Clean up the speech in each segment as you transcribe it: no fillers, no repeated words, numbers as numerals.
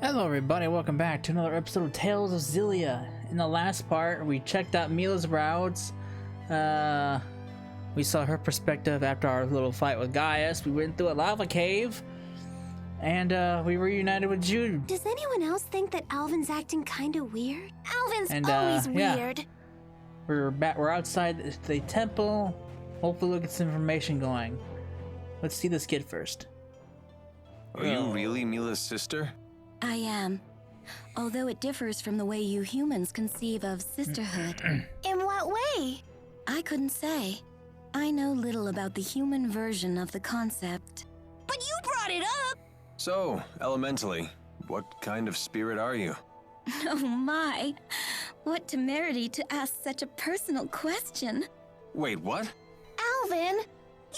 Hello everybody, welcome back to another episode of Tales of Xillia. In the last part, we checked out Mila's routes. We saw her perspective after our little fight with Gaius. We went through a lava cave. And we reunited with Jude. Does anyone else think that Alvin's acting kinda weird? Alvin's always yeah. weird. We're outside the temple. Hopefully we'll get some information going. Let's see this kid first. Are you really Mila's sister? I am. Although it differs from the way you humans conceive of sisterhood. In what way? I couldn't say. I know little about the human version of the concept. But you brought it up! So, elementally, what kind of spirit are you? Oh my. What temerity to ask such a personal question. Wait, what? Alvin,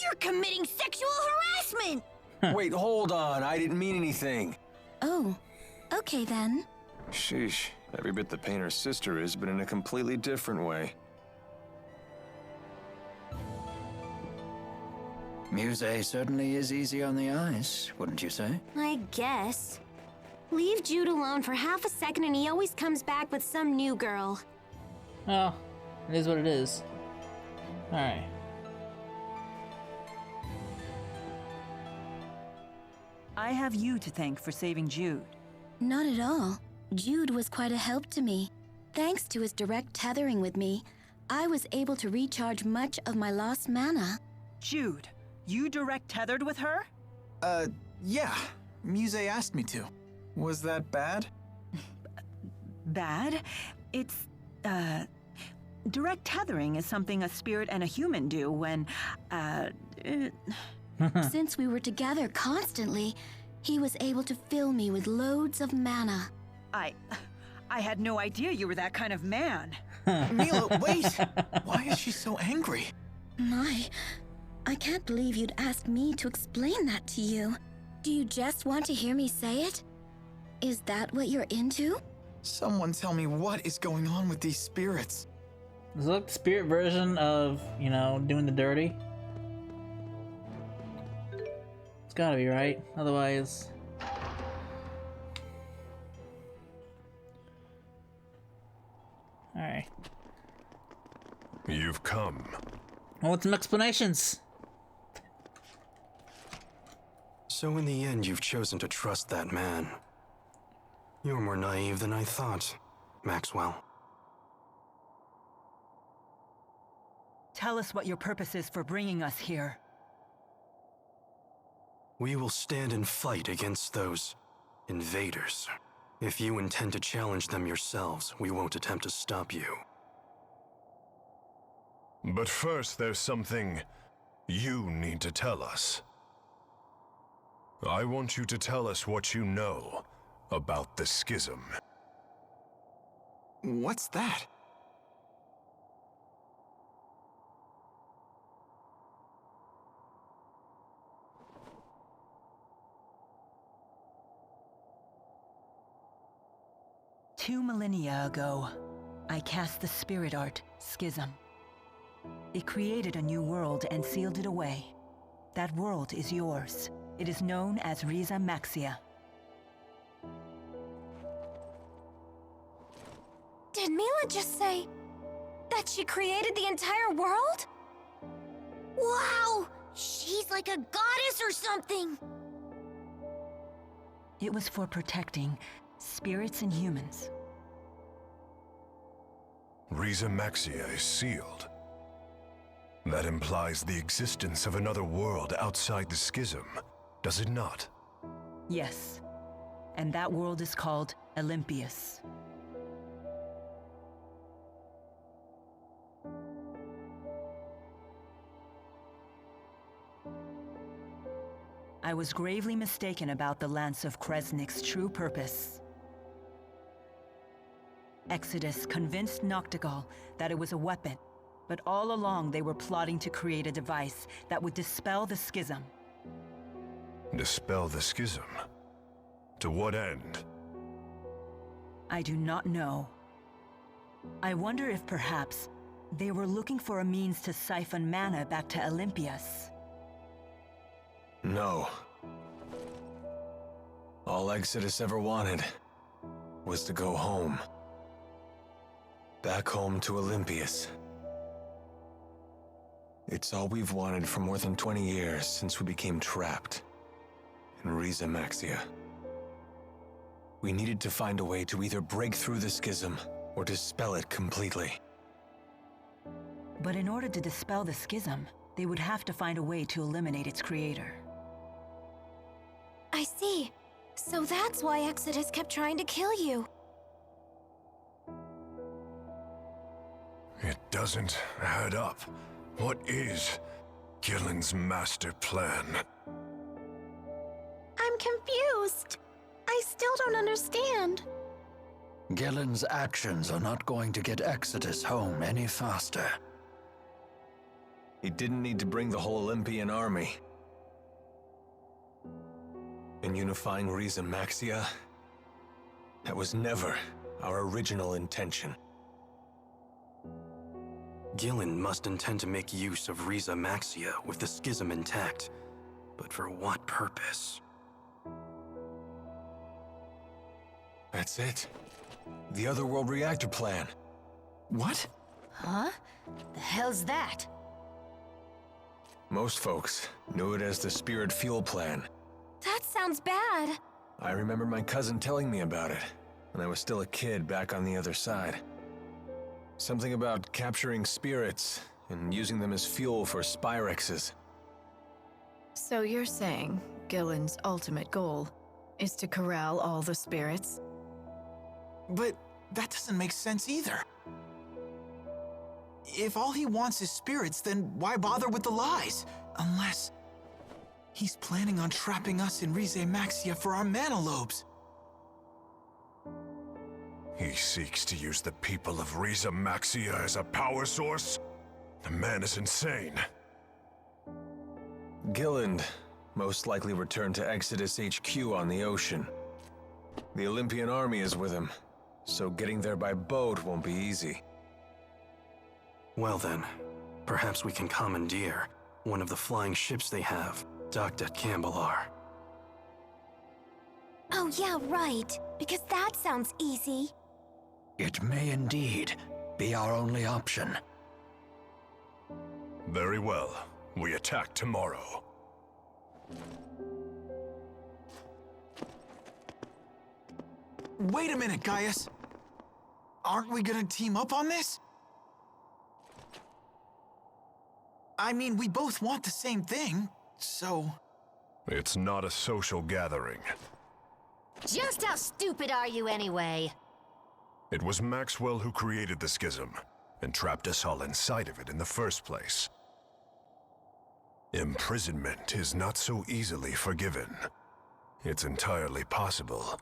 you're committing sexual harassment! Wait, hold on, I didn't mean anything. Oh, okay then. Sheesh, every bit the painter's sister is, but in a completely different way. Muse certainly is easy on the eyes, wouldn't you say? I guess. Leave Jude alone for half a second and he always comes back with some new girl. Oh, it is what it is. Alright. I have you to thank for saving Jude. Not at all. Jude was quite a help to me. Thanks to his direct tethering with me, I was able to recharge much of my lost mana. Jude, you direct tethered with her? Yeah. Muse asked me to. Was that bad? Bad? It's, direct tethering is something a spirit and a human do when, Since we were together constantly, he was able to fill me with loads of mana. I had no idea you were that kind of man. Mila, wait! Why is she so angry? I can't believe you'd ask me to explain that to you. Do you just want to hear me say it? Is that what you're into? Someone tell me what is going on with these spirits. Does it look the spirit version of, you know, doing the dirty? It's gotta be, right? Otherwise... Alright. You've come. I want some explanations! So in the end, you've chosen to trust that man. You're more naive than I thought, Maxwell. Tell us what your purpose is for bringing us here. We will stand and fight against those invaders. If you intend to challenge them yourselves, we won't attempt to stop you. But first, there's something you need to tell us. I want you to tell us what you know about the schism. What's that? Two millennia ago, I cast the spirit art, Schism. It created a new world and sealed it away. That world is yours. It is known as Riza Maxia. Did Mila just say that she created the entire world? Wow! She's like a goddess or something! It was for protecting spirits and humans. Riza Maxia is sealed. That implies the existence of another world outside the schism, does it not? Yes. And that world is called Olympius. I was gravely mistaken about the Lance of Kresnik's true purpose. Exodus convinced Noctigal that it was a weapon, but all along they were plotting to create a device that would dispel the schism. Dispel the schism? To what end? I do not know. I wonder if perhaps they were looking for a means to siphon mana back to Olympius. No. All Exodus ever wanted was to go home. Back home to Olympias. It's all we've wanted for more than 20 years since we became trapped in Riza Maxia. We needed to find a way to either break through the schism or dispel it completely. But in order to dispel the schism, they would have to find a way to eliminate its creator. I see. So that's why Exodus kept trying to kill you. It doesn't add up. What is Gillen's master plan? I'm confused. I still don't understand. Gillen's actions are not going to get Exodus home any faster. He didn't need to bring the whole Olympian army. In unifying Riza Maxia, that was never our original intention. Gillen must intend to make use of Riza Maxia with the schism intact. But for what purpose? That's it. The Otherworld reactor plan. What? Huh? The hell's that? Most folks knew it as the Spirit Fuel Plan. That sounds bad. I remember my cousin telling me about it when I was still a kid back on the other side. Something about capturing spirits and using them as fuel for Spyrexes. So you're saying Gillen's ultimate goal is to corral all the spirits? But that doesn't make sense either. If all he wants is spirits, then why bother with the lies? Unless he's planning on trapping us in Rize Maxia for our mana lobes. He seeks to use the people of Riza Maxia as a power source? The man is insane. Gilland most likely returned to Exodus HQ on the ocean. The Olympian army is with him, so getting there by boat won't be easy. Well then, perhaps we can commandeer one of the flying ships they have, docked at Cambalar. Oh yeah, right. Because that sounds easy. It may indeed be our only option. Very well. We attack tomorrow. Wait a minute, Gaius. Aren't we gonna team up on this? I mean, we both want the same thing, so... It's not a social gathering. Just how stupid are you anyway? It was Maxwell who created the schism, and trapped us all inside of it in the first place. Imprisonment is not so easily forgiven. It's entirely possible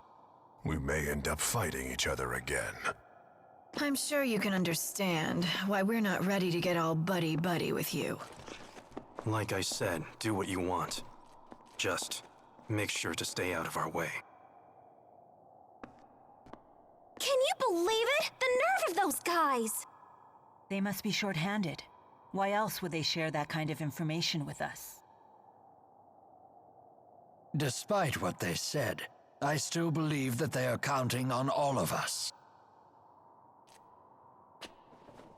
we may end up fighting each other again. I'm sure you can understand why we're not ready to get all buddy-buddy with you. Like I said, do what you want. Just make sure to stay out of our way. Can you believe it? The nerve of those guys! They must be short-handed. Why else would they share that kind of information with us? Despite what they said, I still believe that they are counting on all of us.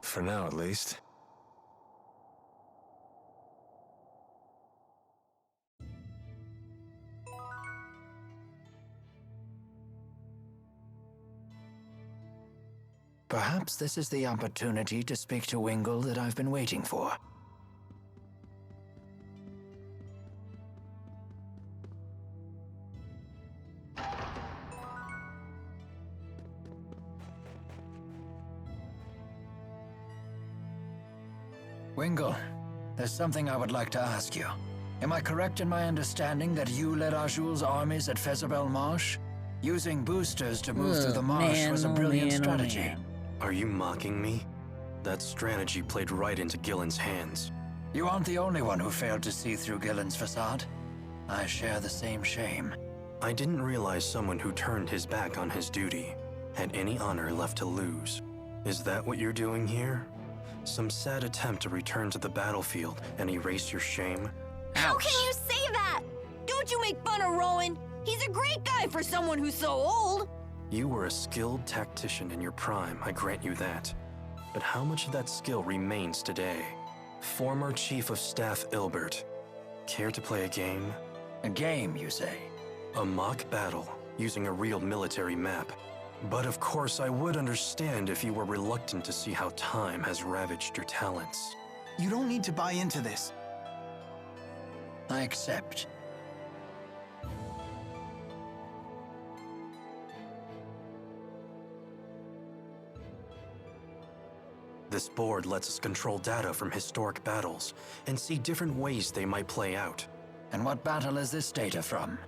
For now, at least. Perhaps this is the opportunity to speak to Wingle that I've been waiting for. Wingle, there's something I would like to ask you. Am I correct in my understanding that you led Arjul's armies at Fezabel Marsh? Using boosters to move through the marsh was a brilliant strategy. Are you mocking me? That strategy played right into Gillen's hands. You aren't the only one who failed to see through Gillen's facade. I share the same shame. I didn't realize someone who turned his back on his duty had any honor left to lose. Is that what you're doing here? Some sad attempt to return to the battlefield and erase your shame? How can you say that? Don't you make fun of Rowan? He's a great guy for someone who's so old. You were a skilled tactician in your prime, I grant you that. But how much of that skill remains today? Former Chief of Staff Ilbert. Care to play a game? A game, you say? A mock battle, using a real military map. But of course, I would understand if you were reluctant to see how time has ravaged your talents. You don't need to buy into this. I accept. This board lets us control data from historic battles and see different ways they might play out. And what battle is this data from?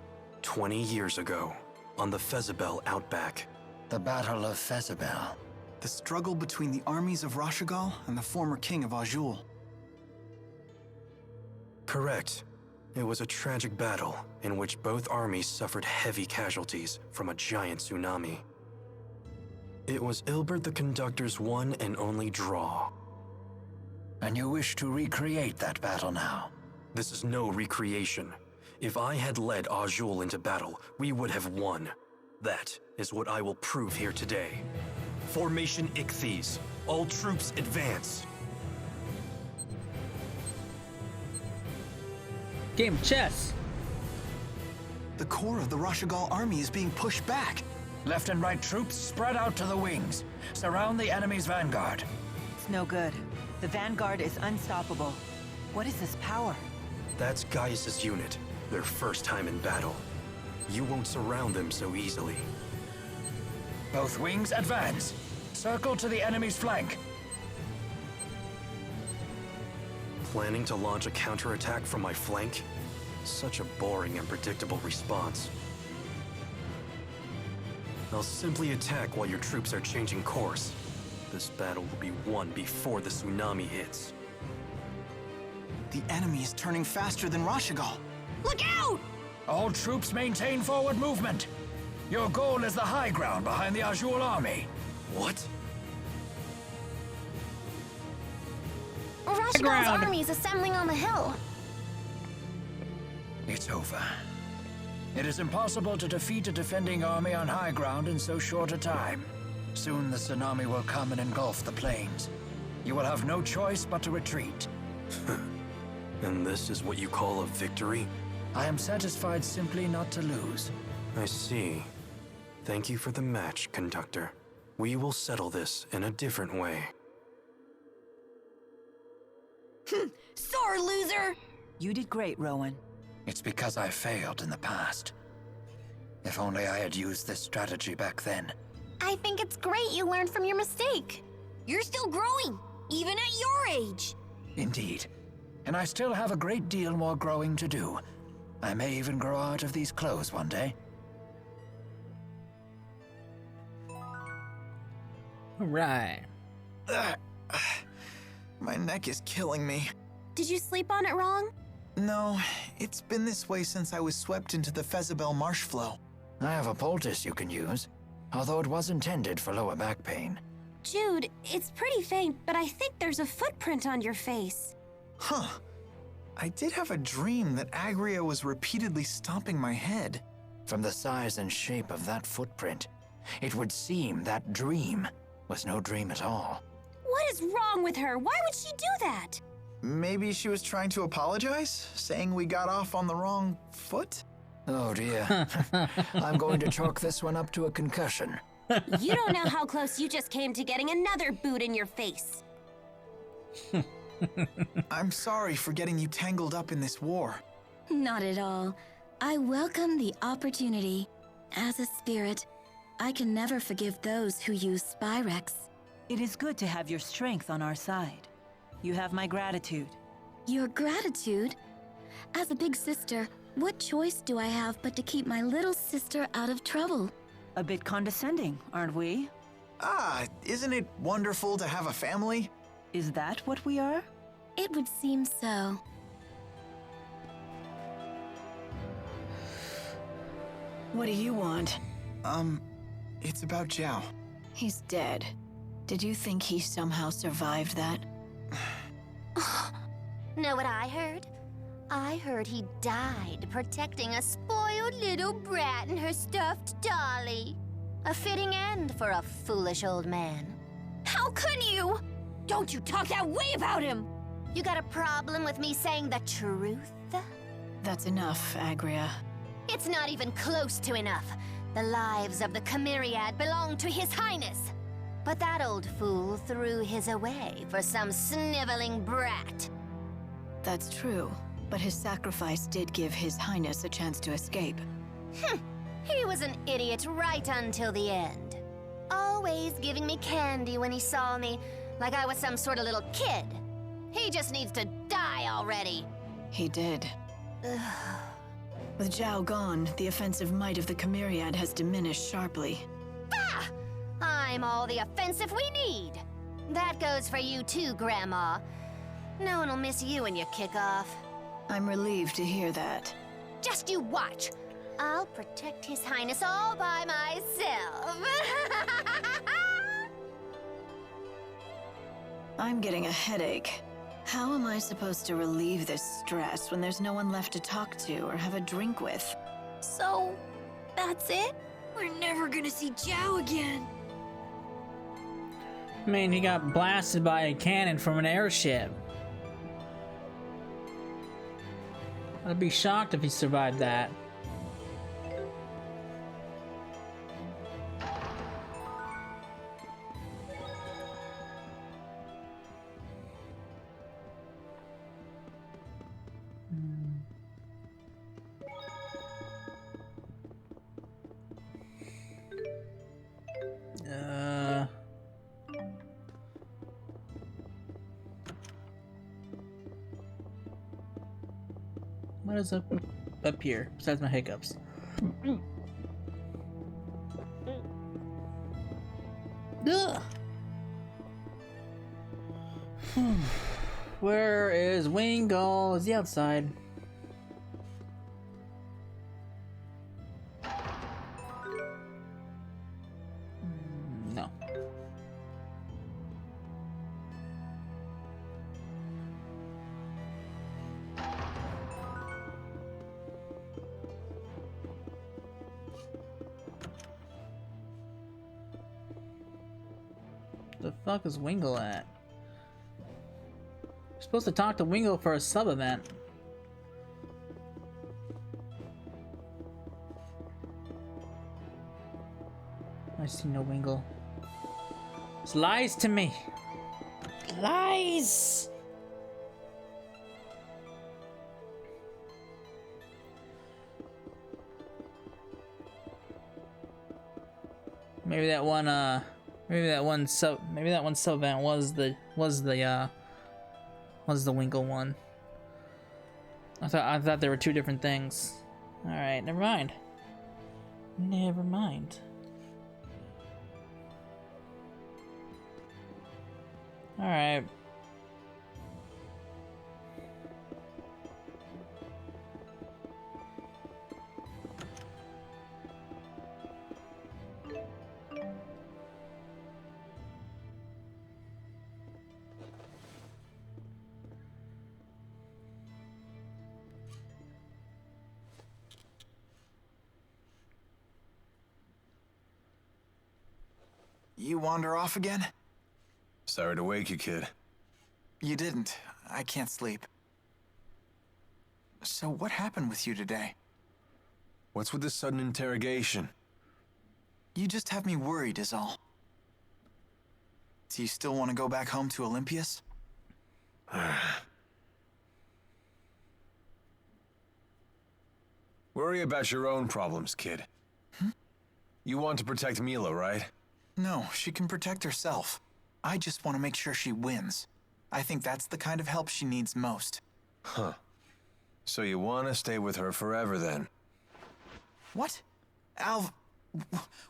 20 years ago, on the Fezabel Outback. The Battle of Fezabel. The struggle between the armies of Rashagal and the former king of Azul. Correct. It was a tragic battle in which both armies suffered heavy casualties from a giant tsunami. It was Ilbert the Conductor's one and only draw. And you wish to recreate that battle now? This is no recreation. If I had led Azul into battle, we would have won. That is what I will prove here today. Formation Ichthyes. All troops advance. Game of chess. The core of the Rashagal army is being pushed back. Left and right troops spread out to the wings. Surround the enemy's vanguard. It's no good. The Vanguard is unstoppable. What is this power? That's Gaius' unit. Their first time in battle. You won't surround them so easily. Both wings advance. Circle to the enemy's flank. Planning to launch a counterattack from my flank? Such a boring and predictable response. I'll simply attack while your troops are changing course. This battle will be won before the tsunami hits. The enemy is turning faster than Rashagal. Look out! All troops maintain forward movement. Your goal is the high ground behind the Azul army. What? Rashagal's army is assembling on the hill. It's over. It is impossible to defeat a defending army on high ground in so short a time. Soon the tsunami will come and engulf the plains. You will have no choice but to retreat. And this is what you call a victory? I am satisfied simply not to lose. I see. Thank you for the match, Conductor. We will settle this in a different way. Sore loser! You did great, Rowan. It's because I failed in the past. If only I had used this strategy back then. I think it's great you learned from your mistake. You're still growing, even at your age. Indeed. And I still have a great deal more growing to do. I may even grow out of these clothes one day. Alright. My neck is killing me. Did you sleep on it wrong? No, it's been this way since I was swept into the Fezabel marsh flow. I have a poultice you can use, although it was intended for lower back pain. Jude, it's pretty faint, but I think there's a footprint on your face. Huh. I did have a dream that Agria was repeatedly stomping my head. From the size and shape of that footprint, it would seem that dream was no dream at all. What is wrong with her? Why would she do that? Maybe she was trying to apologize, saying we got off on the wrong foot? Oh dear. I'm going to chalk this one up to a concussion. You don't know how close you just came to getting another boot in your face. I'm sorry for getting you tangled up in this war. Not at all. I welcome the opportunity. As a spirit, I can never forgive those who use Spyrex. It is good to have your strength on our side. You have my gratitude. Your gratitude? As a big sister, what choice do I have but to keep my little sister out of trouble? A bit condescending, aren't we? Ah, isn't it wonderful to have a family? Is that what we are? It would seem so. What do you want? It's about Zhao. He's dead. Did you think he somehow survived that? Know what I heard? I heard he died protecting a spoiled cute little brat and her stuffed dolly. A fitting end for a foolish old man. How could you? Don't you talk that way about him! You got a problem with me saying the truth? That's enough, Agria. It's not even close to enough. The lives of the Chimeriad belong to His Highness. But that old fool threw his away for some sniveling brat. That's true, but his sacrifice did give His Highness a chance to escape. He was an idiot right until the end. Always giving me candy when he saw me, like I was some sort of little kid. He just needs to die already. He did. With Zhao gone, the offensive might of the Chimeriad has diminished sharply. Bah! I'm all the offensive we need. That goes for you too, Grandma. No one will miss you when you kick off. I'm relieved to hear that. Just you watch. I'll protect His Highness all by myself. I'm getting a headache. How am I supposed to relieve this stress when there's no one left to talk to or have a drink with? So, that's it? We're never gonna see Zhao again. I mean, he got blasted by a cannon from an airship. I'd be shocked if he survived that. What is up here besides my hiccups? Ugh. Where is Wingull? Is he outside? No. The fuck is Wingull at? You're supposed to talk to Wingull for a sub event. I see no Wingull. It's lies to me. Lies. Maybe that one sub event was the Wingull one. I thought there were two different things. All right, never mind. Never mind. All right. You wander off again? Sorry to wake you, kid. You didn't. I can't sleep. So what happened with you today? What's with this sudden interrogation? You just have me worried is all. Do you still want to go back home to Olympias? Worry about your own problems, kid. You want to protect Mila, right? No, she can protect herself. I just want to make sure she wins. I think that's the kind of help she needs most. Huh. So you want to stay with her forever, then? What? Alv,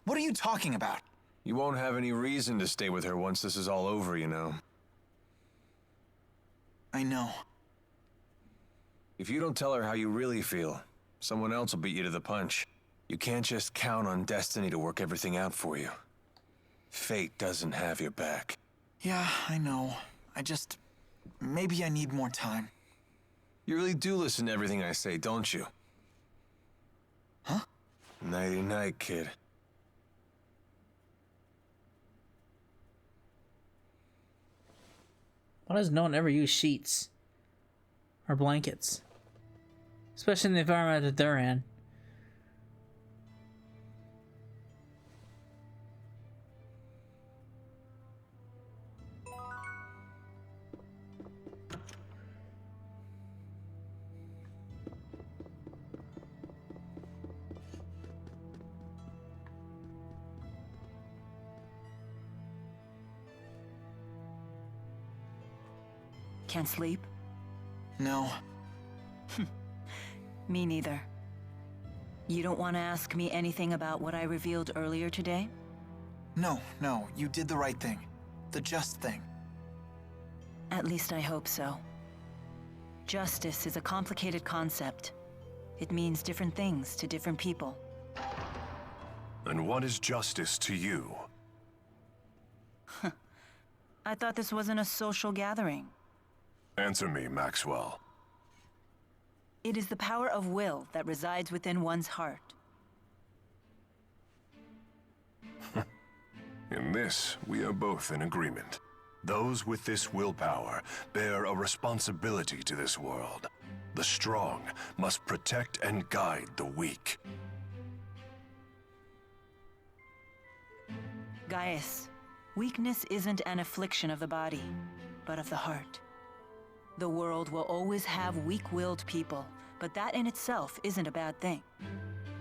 what are you talking about? You won't have any reason to stay with her once this is all over, you know. I know. If you don't tell her how you really feel, someone else will beat you to the punch. You can't just count on destiny to work everything out for you. Fate doesn't have your back. Yeah, I know. Maybe I need more time. You really do listen to everything I say, don't you? Huh? Nighty night, kid. Why does no one ever use sheets or blankets? Especially in the environment that they're in. Can't sleep? No. Me neither. You don't want to ask me anything about what I revealed earlier today? No, you did the right thing. The just thing. At least I hope so. Justice is a complicated concept. It means different things to different people. And what is justice to you? I thought this wasn't a social gathering. Answer me, Maxwell. It is the power of will that resides within one's heart. In this, we are both in agreement. Those with this willpower bear a responsibility to this world. The strong must protect and guide the weak. Gaius, weakness isn't an affliction of the body, but of the heart. The world will always have weak-willed people, but that in itself isn't a bad thing.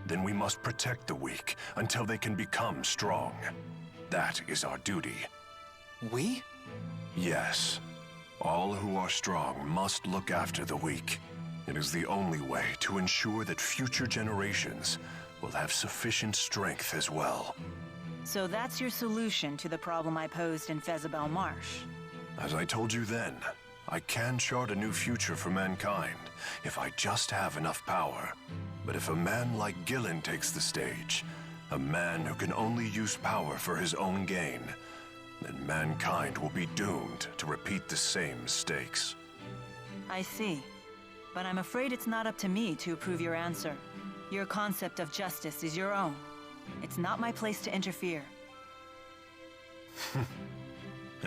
Then we must protect the weak until they can become strong. That is our duty. We? Yes. All who are strong must look after the weak. It is the only way to ensure that future generations will have sufficient strength as well. So that's your solution to the problem I posed in Fezabel Marsh. As I told you then, I can chart a new future for mankind if I just have enough power. But if a man like Gillen takes the stage, a man who can only use power for his own gain, then mankind will be doomed to repeat the same mistakes. I see. But I'm afraid it's not up to me to approve your answer. Your concept of justice is your own. It's not my place to interfere.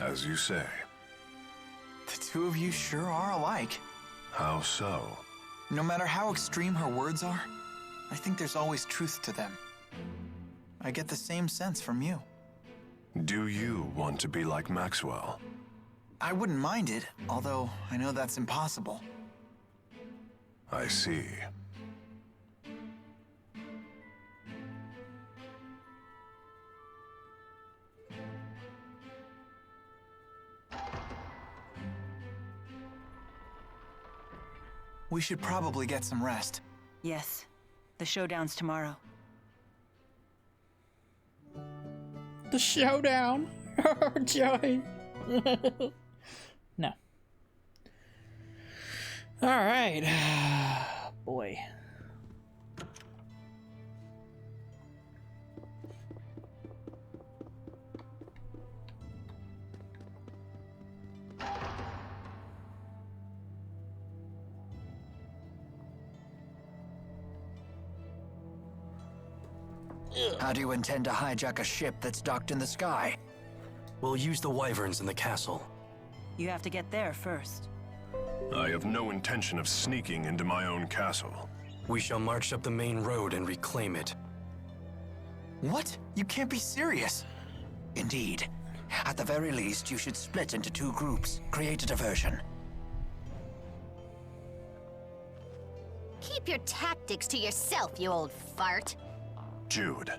As you say. The two of you sure are alike. How so? No matter how extreme her words are, I think there's always truth to them. I get the same sense from you. Do you want to be like Maxwell? I wouldn't mind it, although I know that's impossible. I see. We should probably get some rest. Yes. The showdown's tomorrow. The showdown. Joey. No. All right. Boy. How do you intend to hijack a ship that's docked in the sky? We'll use the wyverns in the castle. You have to get there first. I have no intention of sneaking into my own castle. We shall march up the main road and reclaim it. What? You can't be serious. Indeed. At the very least, you should split into two groups. Create a diversion. Keep your tactics to yourself, you old fart. Jude,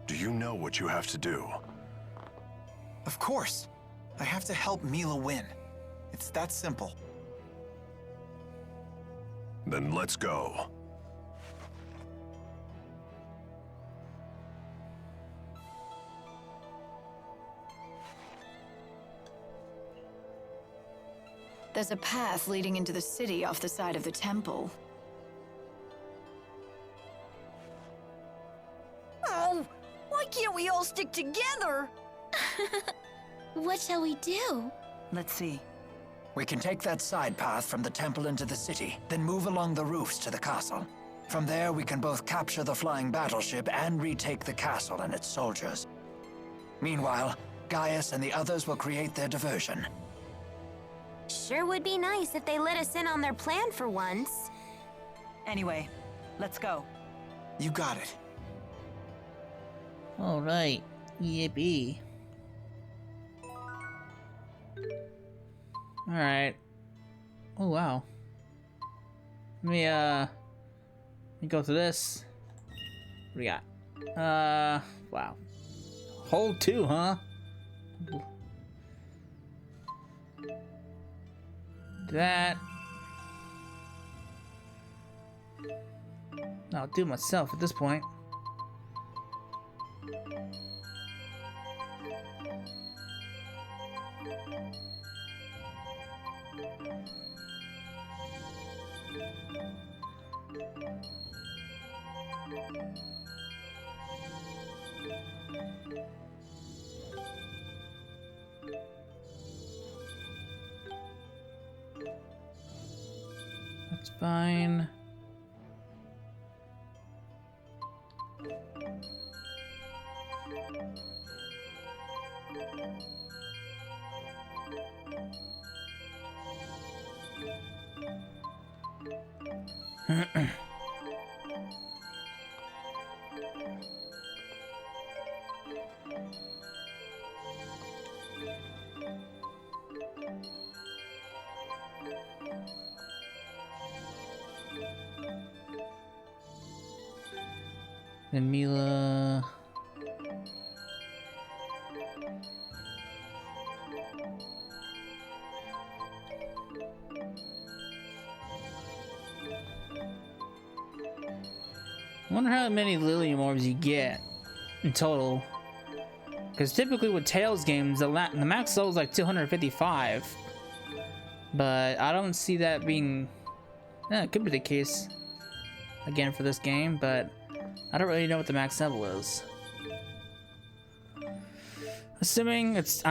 do you know what you have to do? Of course. I have to help Mila win. It's that simple. Then let's go. There's a path leading into the city off the side of the temple. Oh, why can't we all stick together? What shall we do? Let's see. We can take that side path from the temple into the city, then move along the roofs to the castle. From there, we can both capture the flying battleship and retake the castle and its soldiers. Meanwhile, Gaius and the others will create their diversion. Sure would be nice if they let us in on their plan for once. Anyway, let's go. You got it. All right. Yippee. All right. Oh wow. Let me go to this. What do we got? Wow. Hold 2, huh? That. I'll do it myself at this point. That's fine. Then Mila. I wonder how many Lilium orbs you get in total. Because typically with Tails games, the max level is like 255. But I don't see that being... Yeah, it could be the case again for this game, but I don't really know what the max level is. I'm assuming it's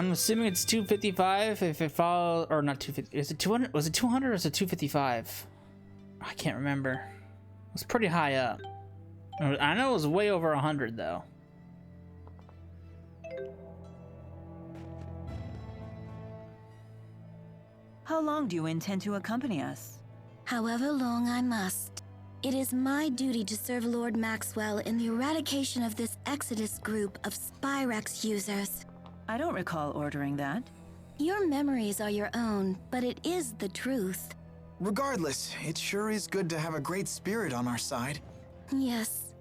255 if it follows, or not 250. Is it 200? Was it 200 or is it 255? I can't remember. It was pretty high up. I know it was way over 100 though. How long do you intend to accompany us? However long I must. It is my duty to serve Lord Maxwell in the eradication of this Exodus group of Spyrex users. I don't recall ordering that. Your memories are your own, but it is the truth. Regardless, it sure is good to have a great spirit on our side. Yes.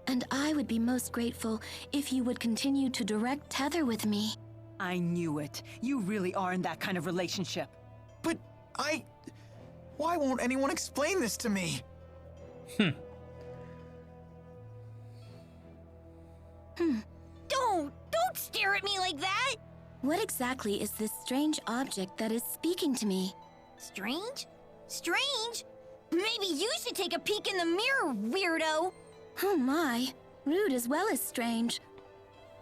And I would be most grateful if you would continue to direct tether with me. I knew it. You really are in that kind of relationship. But why won't anyone explain this to me? Don't stare at me like that! What exactly is this strange object that is speaking to me? Strange? Strange? Maybe you should take a peek in the mirror, weirdo! Oh my, rude as well as strange.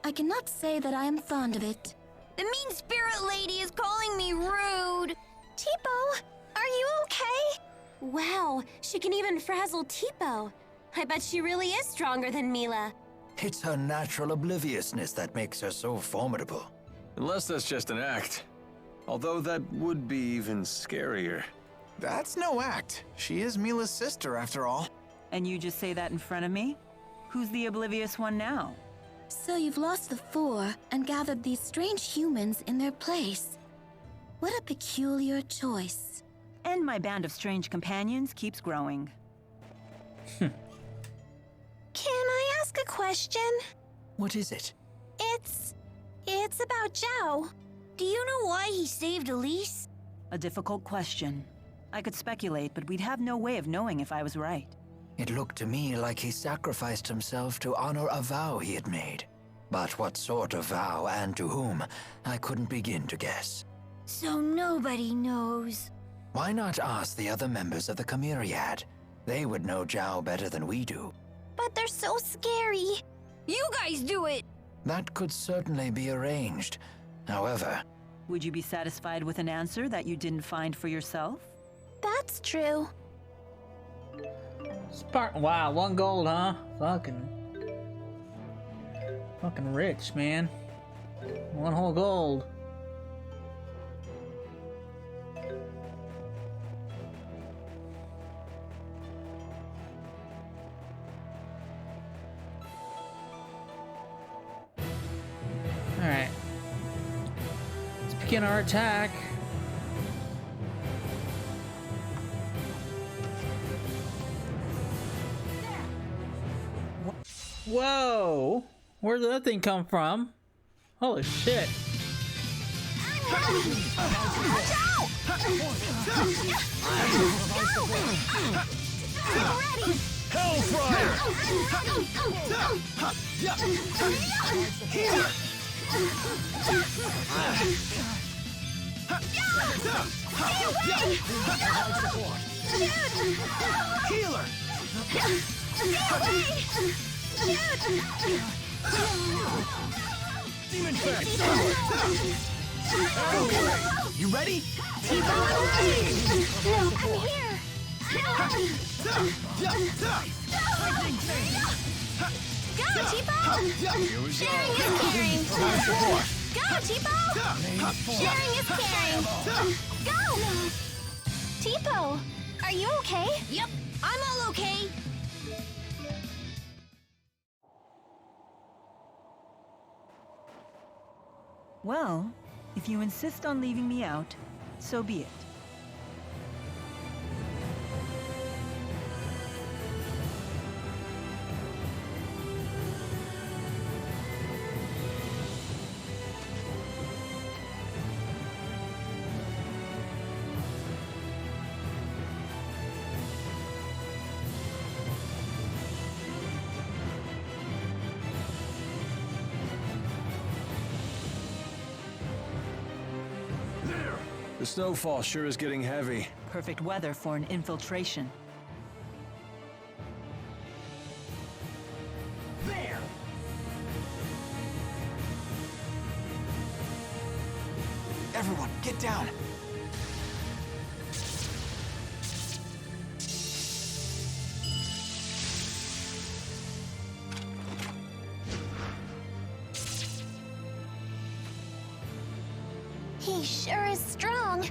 I cannot say that I am fond of it. The mean spirit lady is calling me rude! Tipo, are you okay? Wow, she can even frazzle Tipo. I bet she really is stronger than Mila. It's her natural obliviousness that makes her so formidable. Unless that's just an act. Although that would be even scarier. That's no act. She is Mila's sister, after all. And you just say that in front of me? Who's the oblivious one now? So you've lost the four and gathered these strange humans in their place. What a peculiar choice. And my band of strange companions keeps growing. Can I ask a question? What is it? It's about Zhao. Do you know why he saved Elise? A difficult question. I could speculate, but we'd have no way of knowing if I was right. It looked to me like he sacrificed himself to honor a vow he had made. But what sort of vow and to whom, I couldn't begin to guess. So nobody knows. Why not ask the other members of the Chimeriad? They would know Zhao better than we do. But they're so scary. You guys do it! That could certainly be arranged. However... Would you be satisfied with an answer that you didn't find for yourself? That's true. Spark. Wow, 1 gold, huh? Fucking rich, man. 1 whole gold. All right. Let's begin our attack. Whoa! Where did that thing come from? Holy shit! Hellfire! Healer! Demon Fang! Okay, you ready? I'm here. Go, Tipo! Sharing is caring. Go, Tipo! Sharing is caring. Go! Tipo, are you okay? Yep, I'm all okay. Well, if you insist on leaving me out, so be it. The snowfall sure is getting heavy. Perfect weather for an infiltration. There! Everyone, get down! He sure is strong.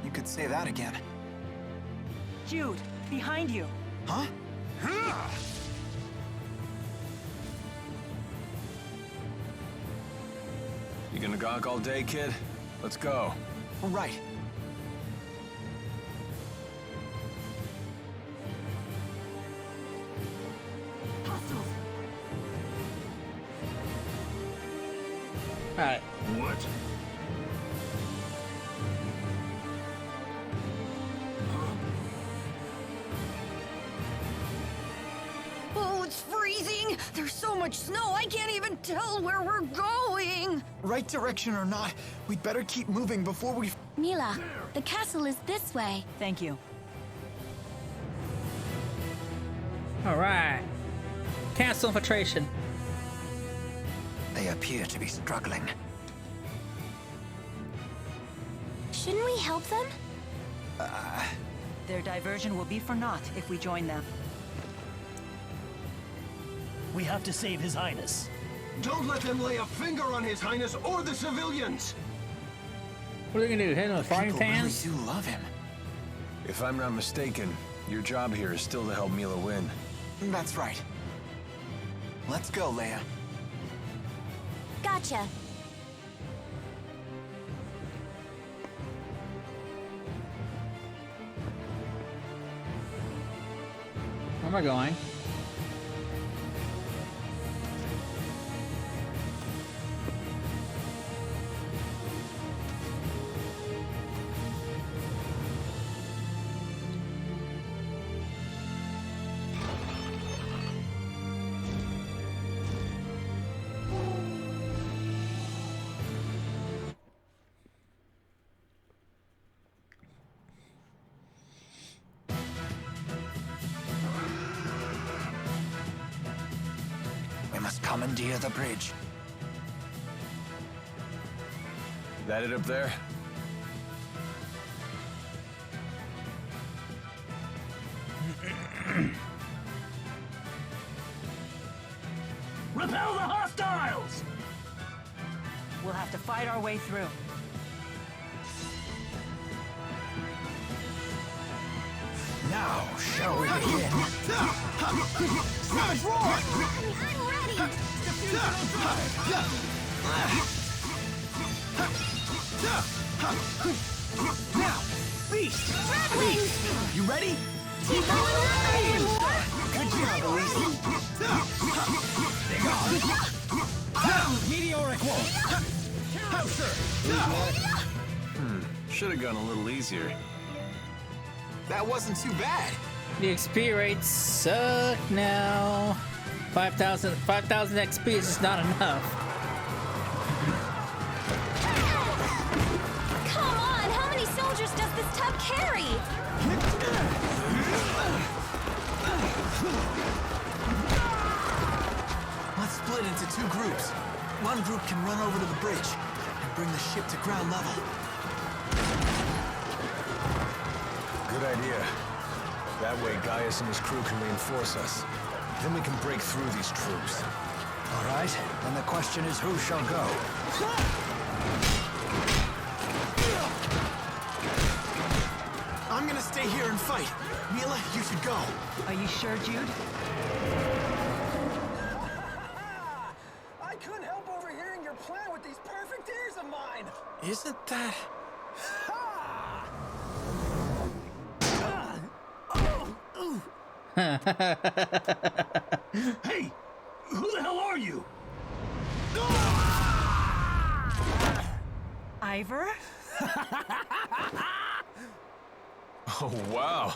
You could say that again. Jude, behind you. Huh? You gonna gawk all day, kid? Let's go. Right. All right. What? Oh, it's freezing. There's so much snow, I can't even tell where we're going. Right direction or not, we'd better keep moving before we... Mila, the castle is this way. Thank you. All right. Castle infiltration. They appear to be struggling. Shouldn't we help them? Their diversion will be for naught if we join them. We have to save His Highness. Don't let them lay a finger on His Highness or the civilians! What are they gonna do? Hit him with frying People really pans? do love him. If I'm not mistaken, your job here is still to help Mila win. That's right. Let's go, Leia. Gotcha. Where am I going? We must commandeer the bridge. That it up there? Repel the hostiles! We'll have to fight our way through. Now, shall we begin? Savage roar! I'm ready! Now, beast! Wings! You ready? Keep going alive! Good job, Elise. They're gone. Meteoric wall. Counter. Should have gone a little easier. That wasn't too bad. The XP rates suck now. 5,000 XP is just not enough. Come on! How many soldiers does this tub carry? Let's split into two groups. One group can run over to the bridge and bring the ship to ground level. Good idea. That way Gaius and his crew can reinforce us. Then we can break through these troops. All right, then the question is who shall go? I'm gonna stay here and fight. Mila, you should go. Are you sure, Jude? I couldn't help overhearing your plan with these perfect ears of mine. Isn't that... Hey! Who the hell are you? Ivor? Oh, wow.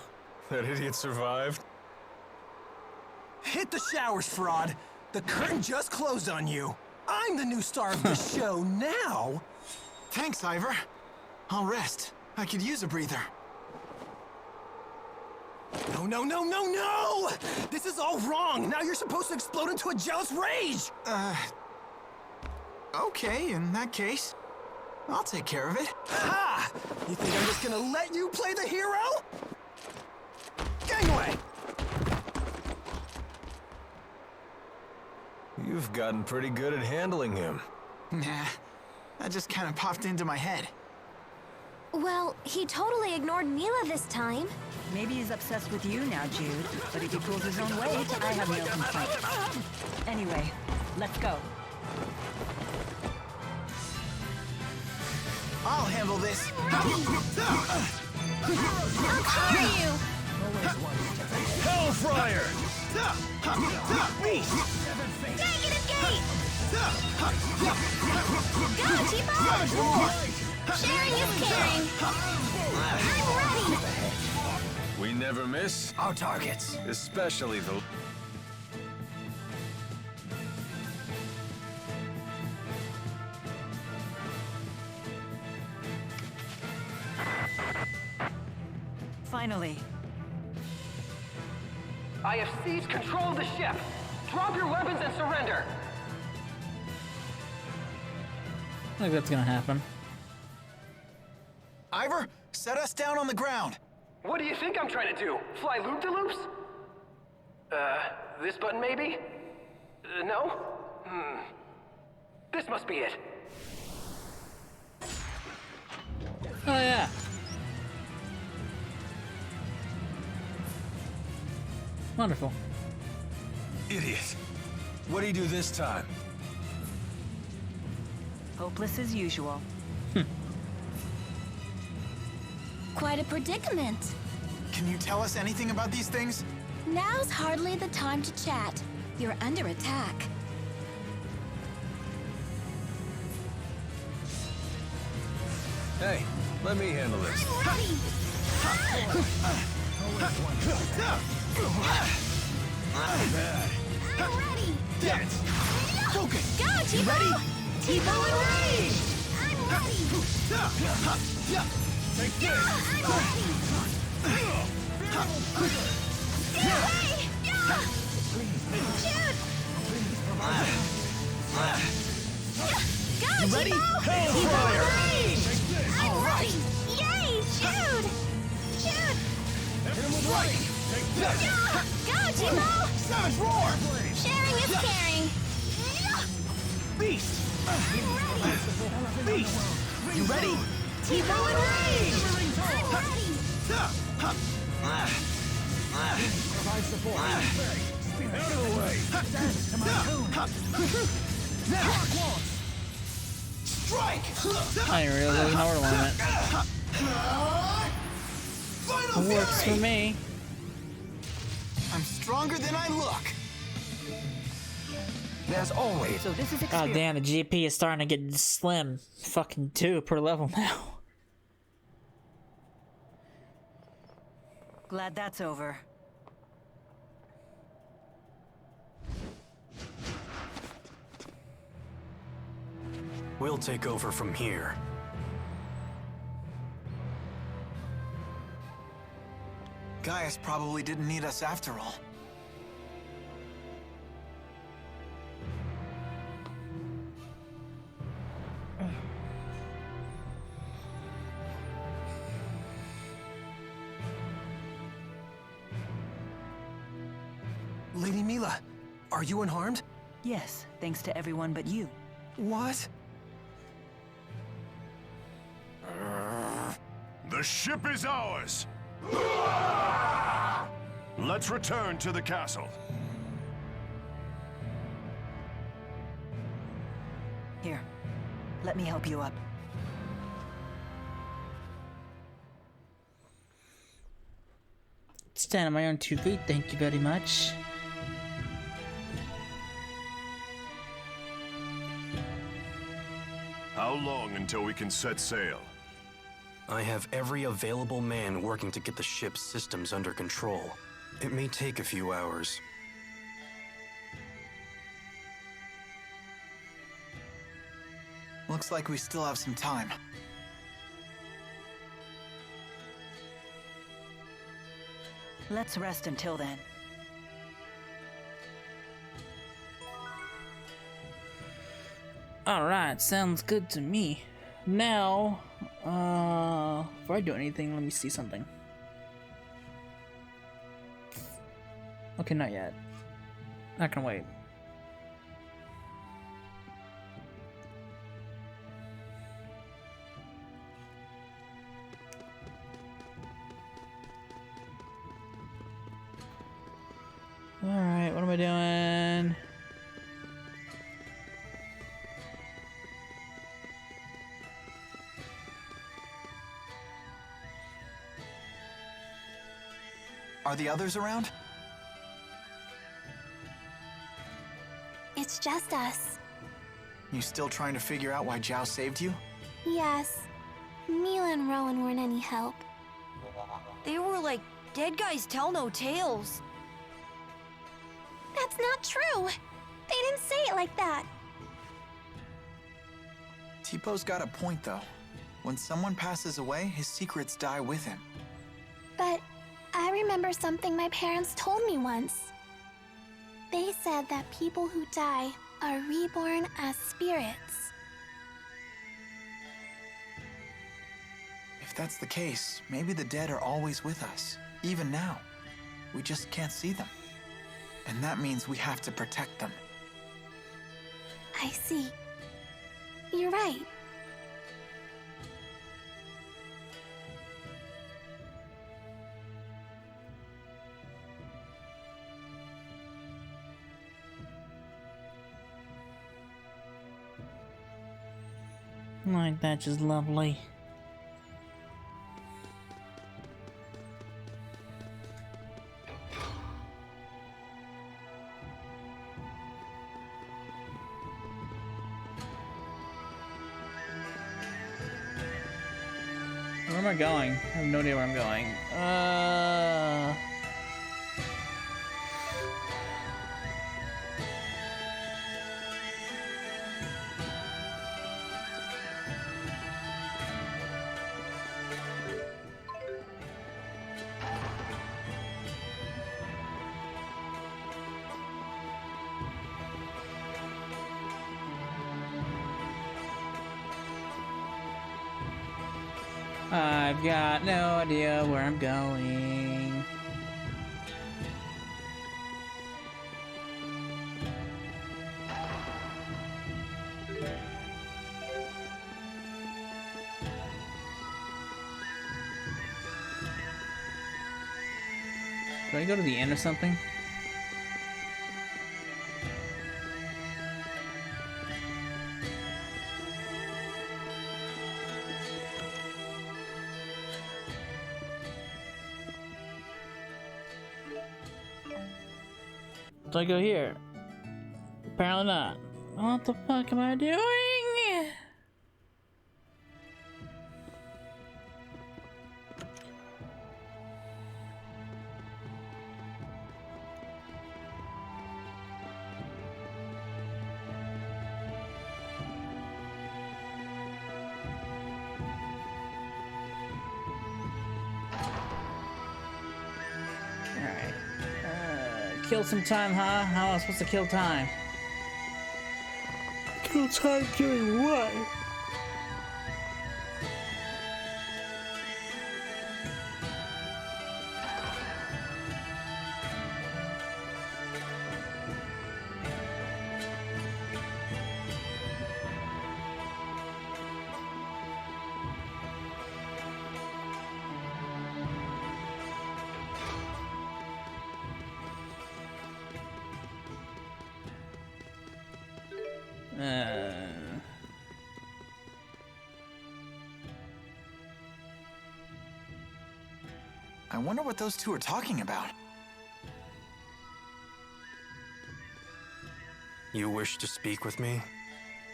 That idiot survived. Hit the showers, fraud. The curtain just closed on you. I'm the new star of the show now. Thanks, Ivor. I'll rest. I could use a breather. No, no, no, no, no! This is all wrong! Now you're supposed to explode into a jealous rage! Okay, in that case, I'll take care of it. Ha! You think I'm just gonna let you play the hero? Gangway! You've gotten pretty good at handling him. Nah, that just kind of popped into my head. Well, he totally ignored Mila this time. Maybe he's obsessed with you now, Jude. But if he pulls his own weight, I have no complaints. Anyway, let's go. I'll handle this. I'll cover you! Hellfire! Beast! Negative gate! Go, T-Bone! Sharing is caring! I'm ready! We never miss, Our targets. especially the... Finally. I have seized control of the ship. Drop your weapons and surrender. I think that's gonna happen. Ivor, set us down on the ground. What do you think I'm trying to do? Fly loop-de-loops? This button maybe? No? This must be it. Oh yeah. Wonderful. Idiot. What do you do this time? Hopeless as usual. Quite a predicament. Can you tell us anything about these things? Now's hardly the time to chat. You're under attack. Hey, let me handle this. I'm ready! I'm ready! Focus! Go, T-Bone! ready? T-Bone and rage! I'm ready! Take this! I'm ready! Hey! Shoot! Go, ready? T-Bone! T-Bone and rage! I'm ready! Yay! Shoot! Shoot! Hit him with light! Take this! Go, T-Bone! Savage roar! Sharing is caring! Beast! You ready? T-Bone and Rage! Provide support. Out of the way! Dance to my tune. Now! Strike! I didn't realize there was an hour limit. Final Works for fury! me. I'm stronger than I look. There's always. So this is God damn, the GP is starting to get slim. Fucking 2 per level now. Glad that's over. We'll take over from here. Gaius probably didn't need us after all. Lady Mila, are you unharmed? Yes, thanks to everyone but you. What? The ship is ours! Let's return to the castle. Here, let me help you up. Stand on my own 2 feet, thank you very much. How long until we can set sail? I have every available man working to get the ship's systems under control. It may take a few hours. Looks like we still have some time. Let's rest until then. Alright, sounds good to me. Now, before I do anything, let me see something. Okay, not yet. Not gonna wait. Alright, what am I doing? Are the others around? It's just us. You still trying to figure out why Zhao saved you? Yes. Mila and Rowan weren't any help. They were like, dead guys tell no tales. That's not true. They didn't say it like that. Tipo's got a point, though. When someone passes away, his secrets die with him. But I remember something my parents told me once. They said that people who die are reborn as spirits. If that's the case, maybe the dead are always with us, even now. We just can't see them. And that means we have to protect them. I see. You're right. Like that, just lovely. Where am I going? I have no idea where I'm going. I've got no idea where I'm going. Do I go to the inn or something? Do I go here? Apparently not. What the fuck am I doing? Kill some time, huh? How am I supposed to kill time? Kill time killing what? I wonder what those two are talking about. You wish to speak with me?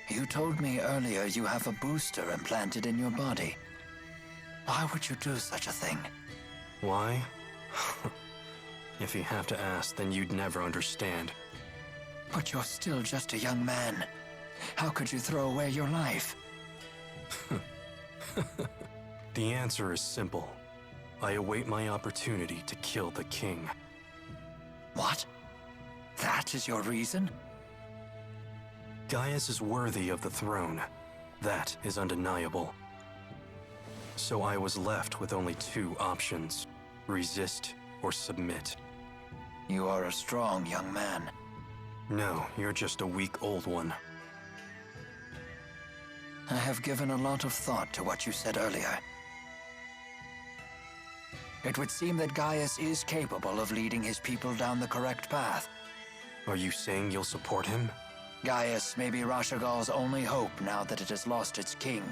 You told me earlier you have a booster implanted in your body. Why would you do such a thing? Why? If you have to ask, then you'd never understand. But you're still just a young man. How could you throw away your life? The answer is simple. I await my opportunity to kill the king. What? That is your reason? Gaius is worthy of the throne. That is undeniable. So I was left with only two options: resist or submit. You are a strong young man. No, you're just a weak old one. I have given a lot of thought to what you said earlier. It would seem that Gaius is capable of leading his people down the correct path. Are you saying you'll support him? Gaius may be Rashagal's only hope now that it has lost its king.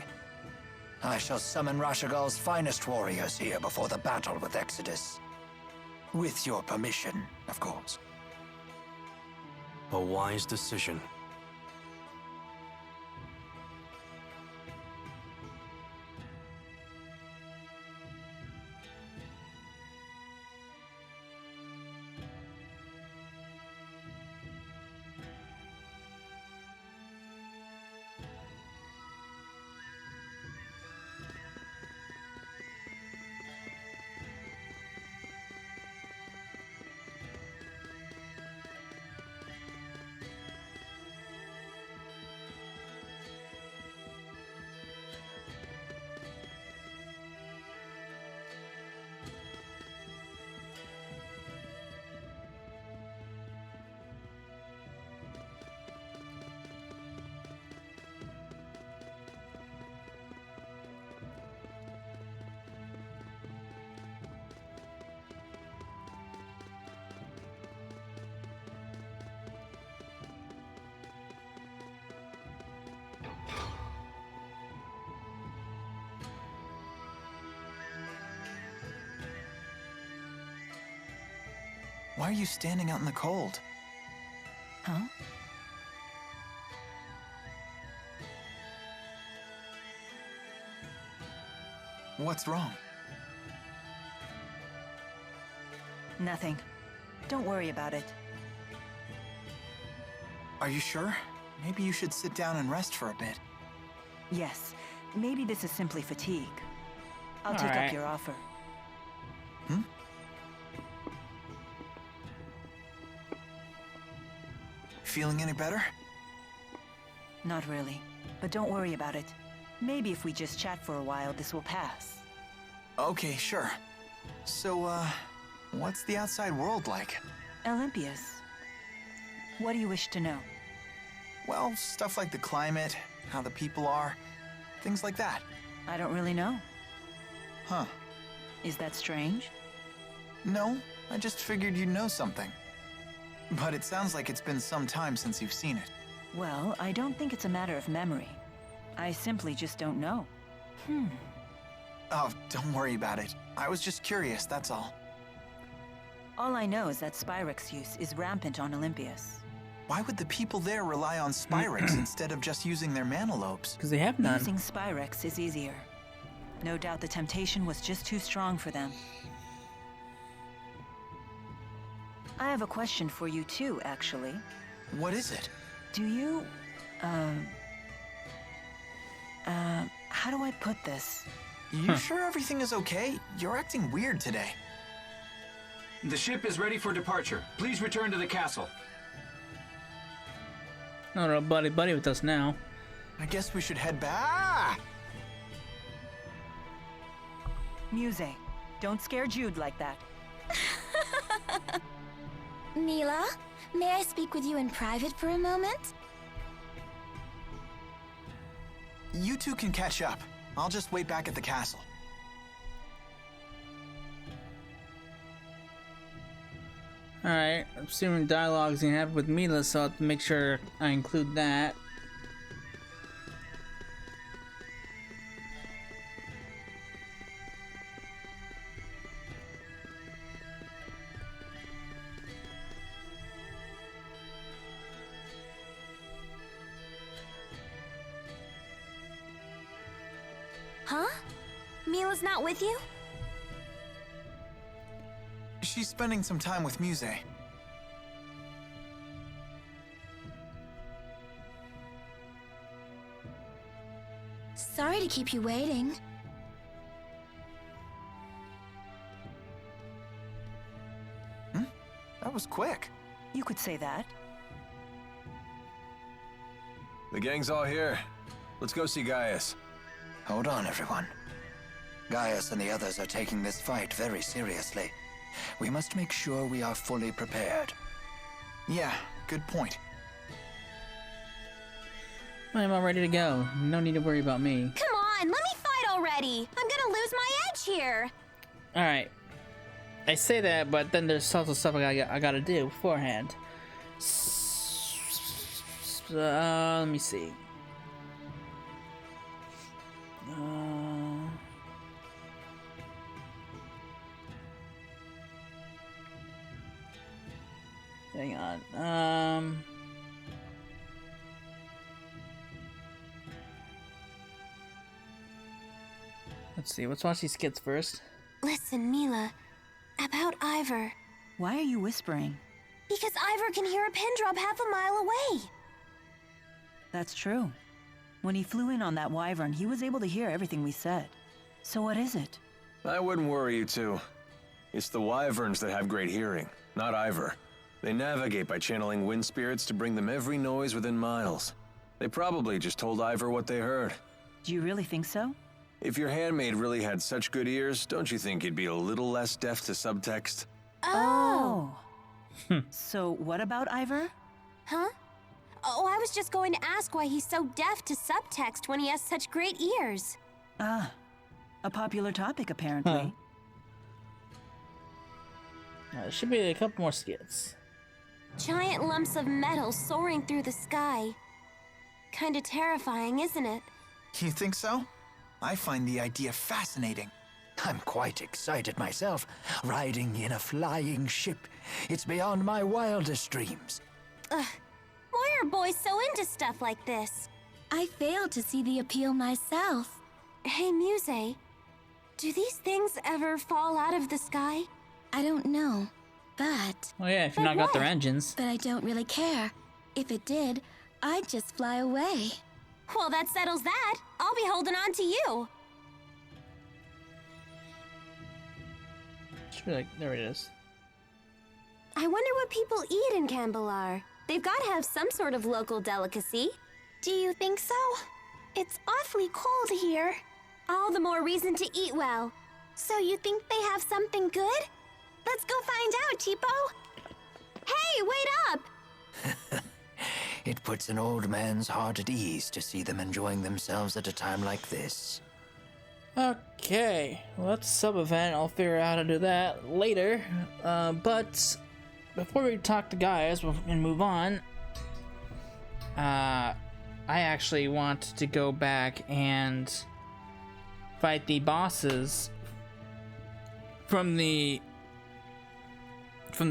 I shall summon Rashagal's finest warriors here before the battle with Exodus. With your permission, of course. A wise decision. Why are you standing out in the cold? Huh? What's wrong? Nothing. Don't worry about it. Are you sure? Maybe you should sit down and rest for a bit. Yes. Maybe this is simply fatigue. I'll take up your offer. Hmm? Feeling any better? Not really. But don't worry about it. Maybe if we just chat for a while, this will pass. Okay, sure. So, what's the outside world like? Olympius. What do you wish to know? Well, stuff like the climate, how the people are, things like that. I don't really know. Huh. Is that strange? No, I just figured you'd know something. But it sounds like it's been some time since you've seen it. Well, I don't think it's a matter of memory. I simply just don't know. Oh, don't worry about it. I was just curious, that's all. All I know is that Spyrex use is rampant on Olympias. Why would the people there rely on Spyrex instead of just using their mana lobes? Because they have none. Using Spyrex is easier. No doubt the temptation was just too strong for them. I have a question for you too, actually. What is it? Do you, how do I put this? You sure everything is okay? You're acting weird today. The ship is ready for departure. Please return to the castle. No, buddy with us now. I guess we should head back. Muse, don't scare Jude like that. Mila, may I speak with you in private for a moment? You two can catch up. I'll just wait back at the castle. Alright, I'm assuming dialogue's gonna happen with Mila, so I'll have to make sure I include that. Huh? Mila's not with you? She's spending some time with Muse. Sorry to keep you waiting. That was quick. You could say that. The gang's all here. Let's go see Gaius. Hold on, everyone. Gaius and the others are taking this fight very seriously. We must make sure we are fully prepared. Yeah, good point. I'm all ready to go. No need to worry about me. Come on, let me fight already. I'm gonna lose my edge here. Alright. I say that, but then there's also stuff I gotta do beforehand. Let me see. Hang on. Let's see. Let's watch these skits first. Listen, Mila, about Ivor. Why are you whispering? Because Ivor can hear a pin drop half a mile away. That's true. When he flew in on that wyvern, he was able to hear everything we said. So what is it? I wouldn't worry you two. It's the wyverns that have great hearing, not Ivor. They navigate by channeling wind spirits to bring them every noise within miles. They probably just told Ivor what they heard. Do you really think so? If your handmaid really had such good ears, don't you think he'd be a little less deaf to subtext? Oh. So what about Ivor? Huh? Oh, I was just going to ask why he's so deaf to subtext when he has such great ears. Ah, a popular topic apparently. There should be a couple more skits. Giant lumps of metal soaring through the sky. Kinda terrifying, isn't it? You think so? I find the idea fascinating. I'm quite excited myself, riding in a flying ship. It's beyond my wildest dreams. Ugh. Why are boys so into stuff like this? I failed to see the appeal myself. Hey, Muse, do these things ever fall out of the sky? I don't know, but... Oh yeah, if you not got their engines. But I don't really care. If it did, I'd just fly away. Well, that settles that. I'll be holding on to you. Should be like, there it is. I wonder what people eat in Cambalar. They've got to have some sort of local delicacy. Do you think so? It's awfully cold here. All the more reason to eat well. So you think they have something good? Let's go find out, Tipo. Hey, wait up! It puts an old man's heart at ease to see them enjoying themselves at a time like this. Okay, well, that's sub-event. I'll figure out how to do that later. But before we talk to guys and move on, I actually want to go back and fight the bosses from the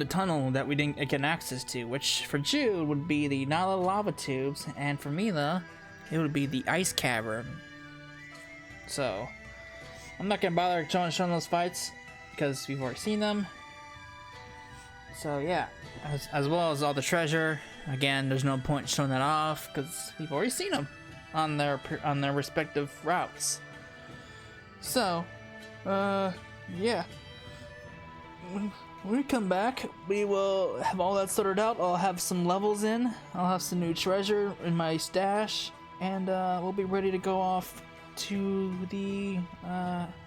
tunnel that we didn't get access to, which for Jude would be the Nala lava tubes, and for Mila, it would be the ice cavern. So I'm not gonna bother showing those fights because we've already seen them. So yeah, as well as all the treasure. Again, there's no point showing that off because we've already seen them on their respective routes. So, yeah. When we come back, we will have all that sorted out. I'll have some levels in. I'll have some new treasure in my stash, and we'll be ready to go off to the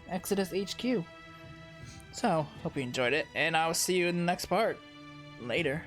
Exodus HQ. So, hope you enjoyed it, and I'll see you in the next part. Later.